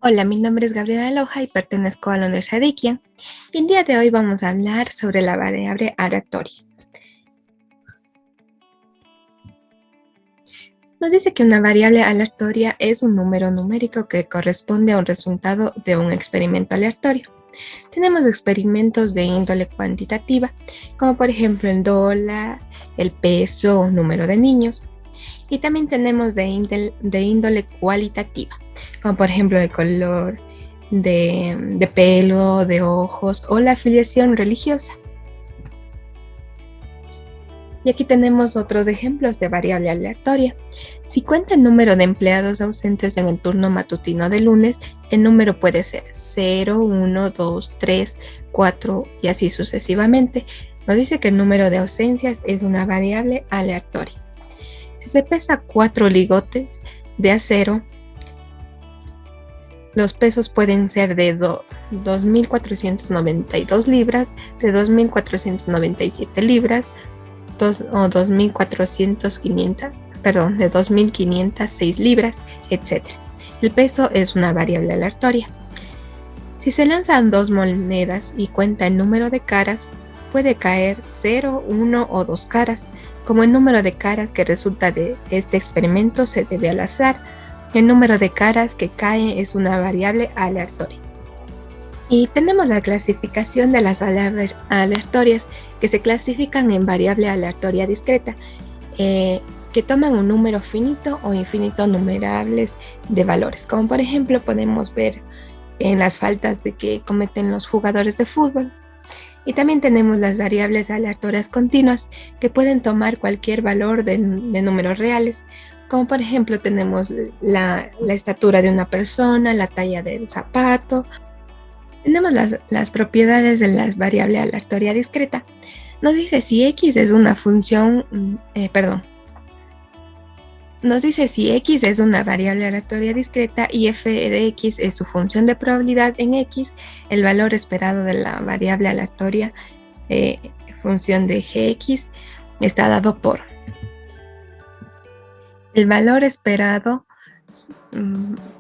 Hola, mi nombre es Gabriela Loja y pertenezco a la Universidad de Iquian. Y el día de hoy vamos a hablar sobre la variable aleatoria. Nos dice que una variable aleatoria es un número numérico que corresponde a un resultado de un experimento aleatorio. Tenemos experimentos de índole cuantitativa, como por ejemplo el dólar, el peso o número de niños. Y también tenemos de índole cualitativa, como por ejemplo el color de pelo, de ojos o la afiliación religiosa. Y aquí tenemos otros ejemplos de variable aleatoria. Si cuenta el número de empleados ausentes en el turno matutino de lunes, el número puede ser 0, 1, 2, 3, 4 y así sucesivamente. Nos dice que el número de ausencias es una variable aleatoria. Si se pesa 4 ligotes de acero, los pesos pueden ser de 2.492 libras, de 2.497 libras, o 2.506 libras, etc. El peso es una variable aleatoria. Si se lanzan dos monedas y cuenta el número de caras, puede caer 0, 1 o 2 caras. Como el número de caras que resulta de este experimento se debe al azar, el número de caras que cae es una variable aleatoria. Y tenemos la clasificación de las variables aleatorias que se clasifican en variable aleatoria discreta, que toman un número finito o infinito numerables de valores, como por ejemplo podemos ver en las faltas de que cometen los jugadores de fútbol. Y también tenemos las variables aleatorias continuas que pueden tomar cualquier valor de números reales, como por ejemplo tenemos la estatura de una persona, la talla del zapato. Tenemos las propiedades de la variable aleatoria discreta. Nos dice si x es una función, nos dice si x es una variable aleatoria discreta y f de x es su función de probabilidad en x, el valor esperado de la variable aleatoria función de gx está dado por el valor esperado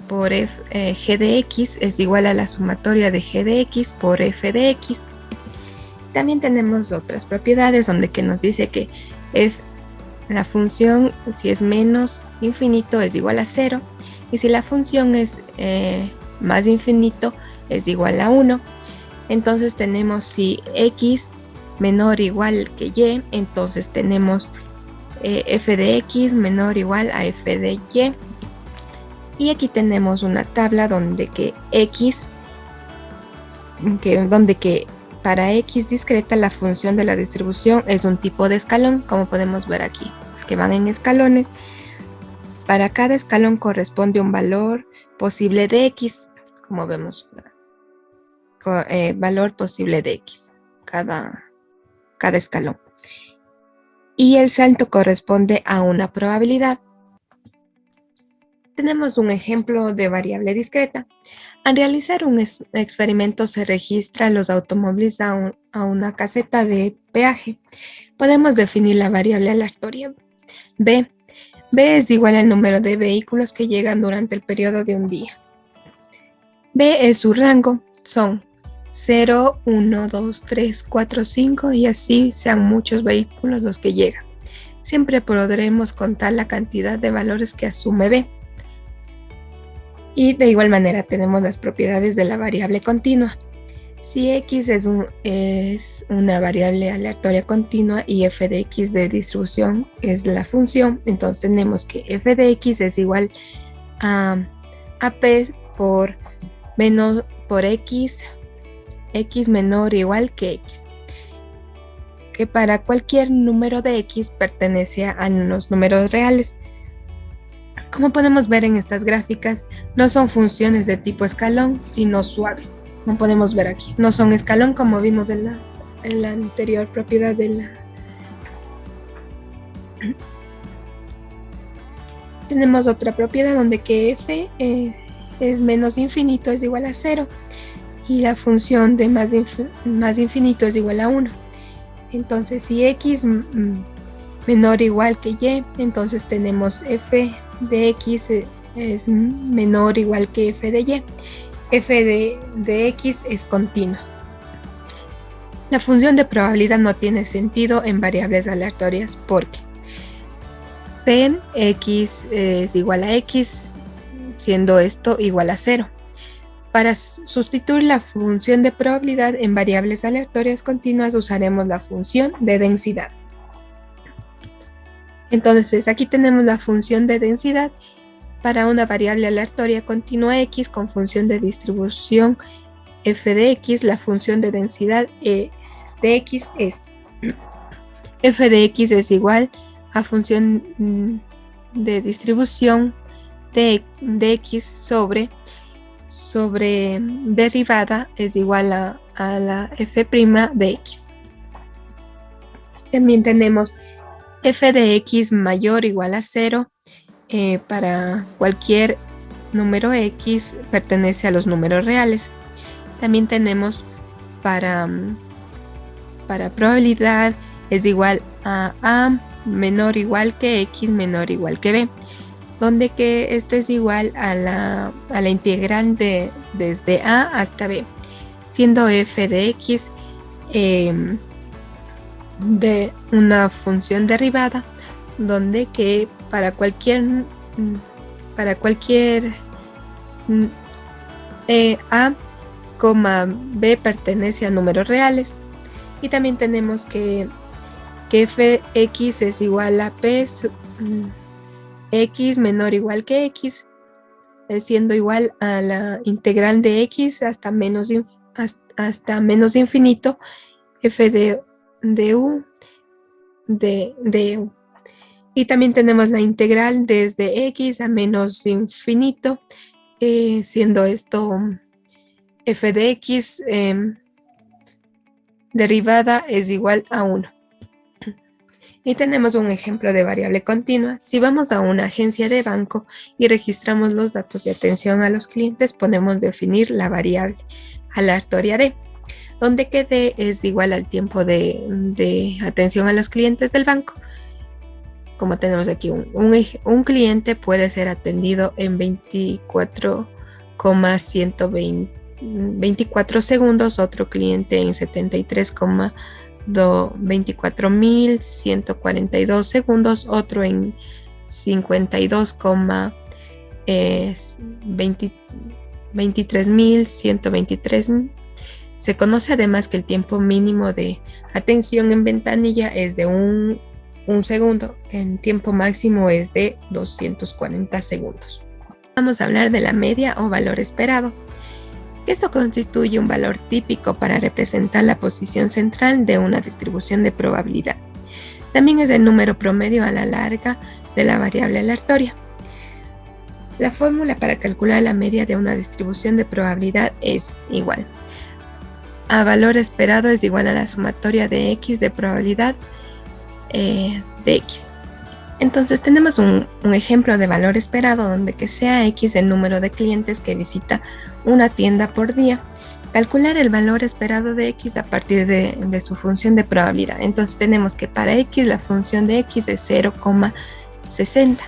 por g de x es igual a la sumatoria de g de x por f de x. También tenemos otras propiedades donde que nos dice que la función, si es menos infinito, es igual a 0, y si la función es más infinito, es igual a 1. Entonces tenemos si x menor o igual que y, entonces tenemos f de x menor o igual a f de y. Y aquí tenemos una tabla donde que para x discreta la función de la distribución es un tipo de escalón, como podemos ver aquí, que van en escalones. Para cada escalón corresponde un valor posible de x, como vemos, valor posible de x, cada escalón. Y el salto corresponde a una probabilidad. Tenemos un ejemplo de variable discreta. Al realizar un experimento se registran los automóviles a una caseta de peaje. Podemos definir la variable aleatoria B. B es igual al número de vehículos que llegan durante el periodo de un día. B es su rango, son 0, 1, 2, 3, 4, 5 y así sean muchos vehículos los que llegan. Siempre podremos contar la cantidad de valores que asume B. Y de igual manera tenemos las propiedades de la variable continua. Si x es una variable aleatoria continua y f de x de distribución es la función, entonces tenemos que f de x es igual a p por x menor o igual que x, que para cualquier número de x pertenece a los números reales. Como podemos ver en estas gráficas, no son funciones de tipo escalón, sino suaves, como podemos ver aquí. No son escalón como vimos en la anterior propiedad de la... Tenemos otra propiedad donde que f es menos infinito es igual a 0 y la función de más infinito es igual a 1. Entonces si x menor o igual que y, entonces tenemos f de x es menor o igual que f de y. F de x es continua. La función de probabilidad no tiene sentido en variables aleatorias porque P x es igual a x, siendo esto igual a 0. Para sustituir la función de probabilidad en variables aleatorias continuas usaremos la función de densidad. Entonces aquí tenemos la función de densidad para una variable aleatoria continua x con función de distribución f de x. La función de densidad de x es f de x es igual a función de distribución de x sobre derivada es igual a la f' de x. También tenemos f de x mayor o igual a 0 para cualquier número x pertenece a los números reales. También tenemos para probabilidad es igual a menor o igual que x menor o igual que b, donde que esto es igual a la integral desde a hasta b, siendo f de x de una función derivada, donde que para cualquier a, b pertenece a números reales. Y también tenemos que fx es igual a p x menor o igual que x, siendo igual a la integral de x hasta menos infinito f de u de u. Y también tenemos la integral desde x a menos infinito, siendo esto f de x derivada es igual a 1. Y tenemos un ejemplo de variable continua. Si vamos a una agencia de banco y registramos los datos de atención a los clientes, podemos definir la variable aleatoria D, donde que D es igual al tiempo de atención a los clientes del banco. Como tenemos aquí, un cliente puede ser atendido en 24,124 segundos, otro cliente en 24.142 segundos, otro en 52,23.123. Se conoce además que el tiempo mínimo de atención en ventanilla es de un segundo, el tiempo máximo es de 240 segundos. Vamos a hablar de la media o valor esperado. Esto constituye un valor típico para representar la posición central de una distribución de probabilidad. También es el número promedio a la larga de la variable aleatoria. La fórmula para calcular la media de una distribución de probabilidad es igual a valor esperado es igual a la sumatoria de x de probabilidad de x. Entonces tenemos un ejemplo de valor esperado donde que sea x el número de clientes que visita una tienda por día. Calcular el valor esperado de x a partir de su función de probabilidad. Entonces tenemos que para x la función de x es 0,60,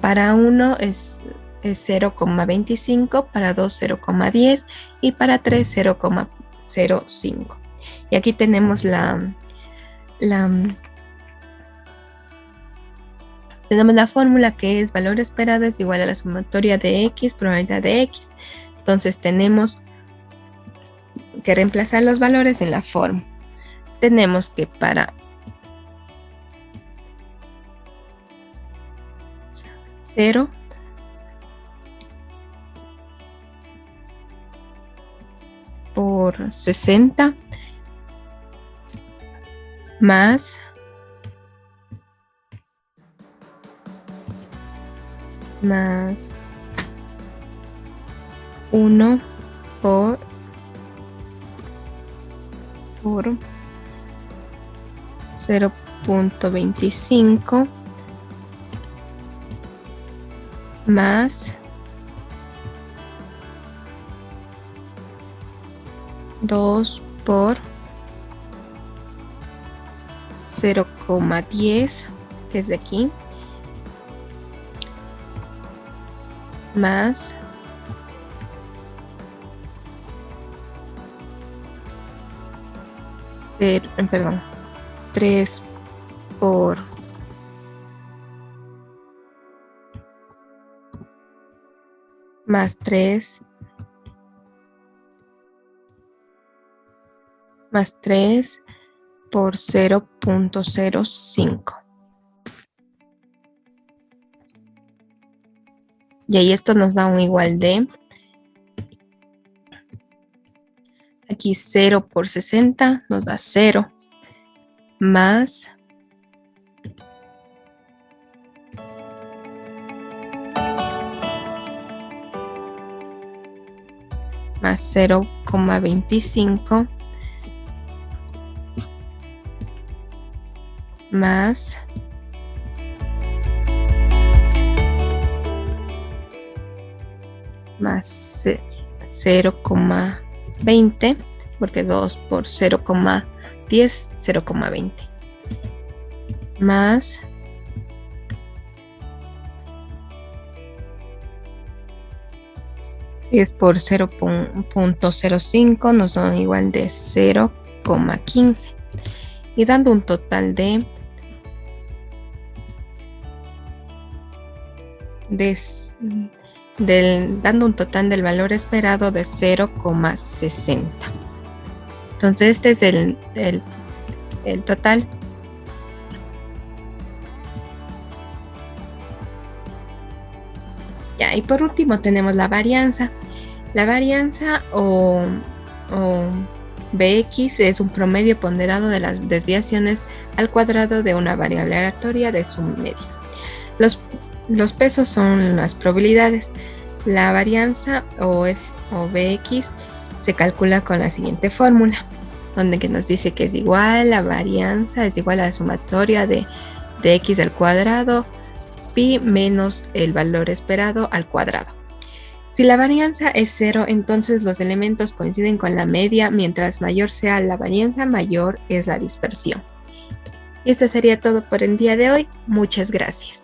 para 1 es 0,25, para 2 0,10 y para 3 0,05. Y aquí tenemos tenemos la fórmula que es valor esperado es igual a la sumatoria de x, probabilidad de x. Entonces tenemos que reemplazar los valores en la fórmula. Tenemos que para 0 por 60 más 1 por 0,25 más 2 por 0,10, que es de aquí, más 3 por más 3 por 0.05. Y ahí esto nos da un igual de, aquí 0 por 60 nos da 0, más 0,25 más 0,20, porque 2 por 0,10, 0,20, más 10 por 0.05 nos da igual de 0,15, y dando un total dando un total del valor esperado de 0,60. Entonces este es el total. Ya, y por último tenemos la varianza. La varianza o Bx es un promedio ponderado de las desviaciones al cuadrado de una variable aleatoria de su medio. Los pesos son las probabilidades. La varianza o Bx se calcula con la siguiente fórmula, donde que nos dice que es igual, la varianza es igual a la sumatoria de x al cuadrado pi menos el valor esperado al cuadrado. Si la varianza es 0, entonces los elementos coinciden con la media. Mientras mayor sea la varianza, mayor es la dispersión. Y esto sería todo por el día de hoy. Muchas gracias.